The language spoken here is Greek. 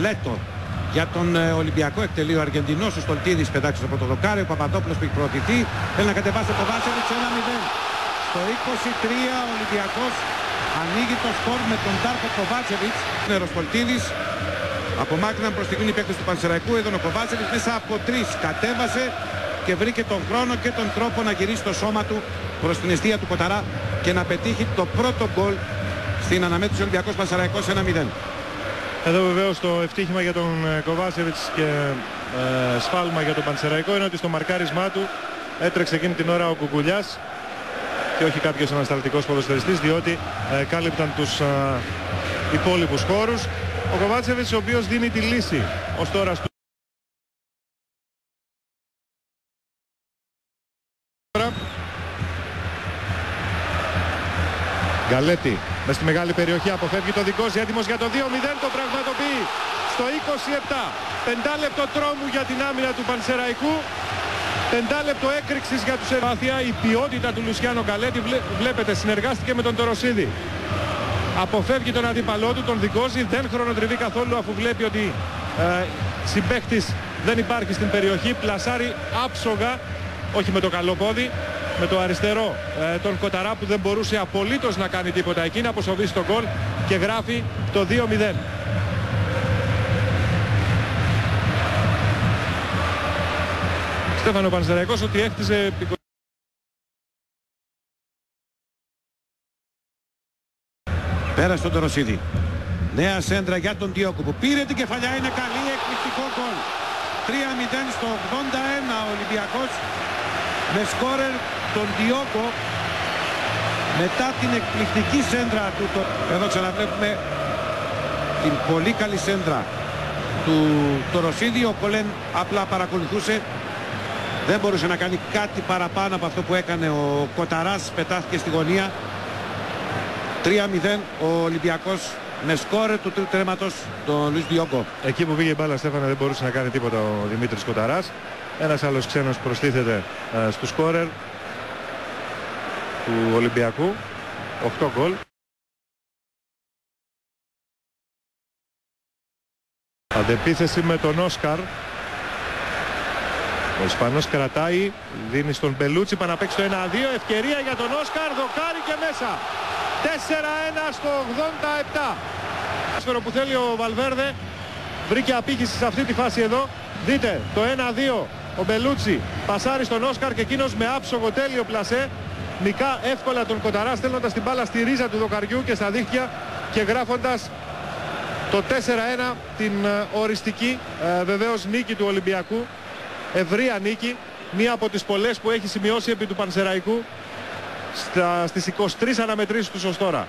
Λέτο για τον Ολυμπιακό, εκτελεί ο Αργεντινός, ο Στολτίδης πετάξει στο πρώτο δοκάρι, ο Παπαδόπουλος που έχει προωθηθεί, θέλει να κατεβάσει το Βάσεβιτς 1-0. Στο 23 ο Ολυμπιακός ανοίγει το σκορ με τον Ντάρκο Κοβάτσεβιτς. Ο Στολτίδης απομάκρυναν προς τη γωνία παίκτες του Πανσεραϊκού, εδώ ο Κοβάτσεβιτς μέσα από 3 κατέβασε και βρήκε τον χρόνο και τον τρόπο να γυρίσει το σώμα του προς την εστία του Κοταρά και να πετύχει το πρώτο γκολ στην αναμέτρηση Ολυμπιακός Πανσεραϊκός 1-0. Εδώ βεβαίως το ευτύχημα για τον Κοβάσεβιτς και σφάλμα για τον Πανσεραϊκό είναι ότι στο μαρκάρισμά του έτρεξε εκείνη την ώρα ο Κουκουλιάς και όχι κάποιος ανασταλτικός ποδοσφαιριστής, διότι κάλυπταν τους υπόλοιπους χώρους. Ο Κοβάσεβιτς, ο οποίος δίνει τη λύση ως τώρα στο Γκαλέτη μες στη μεγάλη περιοχή, αποφεύγει το δικό του, έτοιμος για το 2-0, το πραγματοποιεί στο 27. 5 λεπτό τρόμου για την άμυνα του Πανσεραϊκού, 5 λεπτό έκρηξης για τους Ευάθια. Η ποιότητα του Λουσιάνο Γκαλέτη, βλέπετε, συνεργάστηκε με τον Τοροσίδη. Αποφεύγει τον αντίπαλό του, τον δικόζει, δεν χρονοτριβεί καθόλου αφού βλέπει ότι συμπαίκτης δεν υπάρχει στην περιοχή. Πλασάρει άψογα, όχι με το καλό πόδι, με το αριστερό τον Κοταρά που δεν μπορούσε απολύτως να κάνει τίποτα εκεί, να αποσοβήσει τον γκολ και γράφει το 2-0. Στέφανο Πανσεραϊκός ότι έχτιζε πέρασε τον Τοροσίδη. Νέα σέντρα για τον Διόκο που πήρε την κεφαλιά, είναι καλή, εκπληκτικό γκολ. 3-0 στο 81 ο Ολυμπιακός με σκόρερ τον Διόκο μετά την εκπληκτική σέντρα του. Εδώ ξαναβλέπουμε την πολύ καλή σέντρα του Τοροσίδη. Ο Κολέν απλά παρακολουθούσε, δεν μπορούσε να κάνει κάτι παραπάνω από αυτό που έκανε ο Κοταράς, πετάθηκε στη γωνία. 3-0 ο Ολυμπιακός με σκόρε του τρίτου τέρματος τον Λουίς Διόγκο. Εκεί που πήγε η μπάλα, Στέφανε, δεν μπορούσε να κάνει τίποτα ο Δημήτρης Κοταράς. Ένας άλλος ξένος προστίθεται στου σκόρερ του Ολυμπιακού. 8 γκολ. Αντεπίθεση με τον Όσκαρ. Ο Ισπανός κρατάει, δίνει στον Μπελούτσι, πάει να παίξει το 1-2, ευκαιρία για τον Όσκαρ, δοκάρι και μέσα. 4-1 στο 87. Σφαίρο που θέλει ο Βαλβέρδε, βρήκε απήχηση σε αυτή τη φάση εδώ. Δείτε το 1-2, ο Μπελούτσι πασάρει στον Όσκαρ και εκείνος με άψογο τέλειο πλασέ νικά εύκολα τον Κοταρά, στέλνοντας την μπάλα στη ρίζα του δοκαριού και στα δίχτυα και γράφοντας το 4-1, την οριστική βεβαίως νίκη του Ολυμπιακού. Ευρεία νίκη, μία από τις πολλές που έχει σημειώσει επί του Πανσεραϊκού στις 23 αναμετρήσεις του ως τώρα.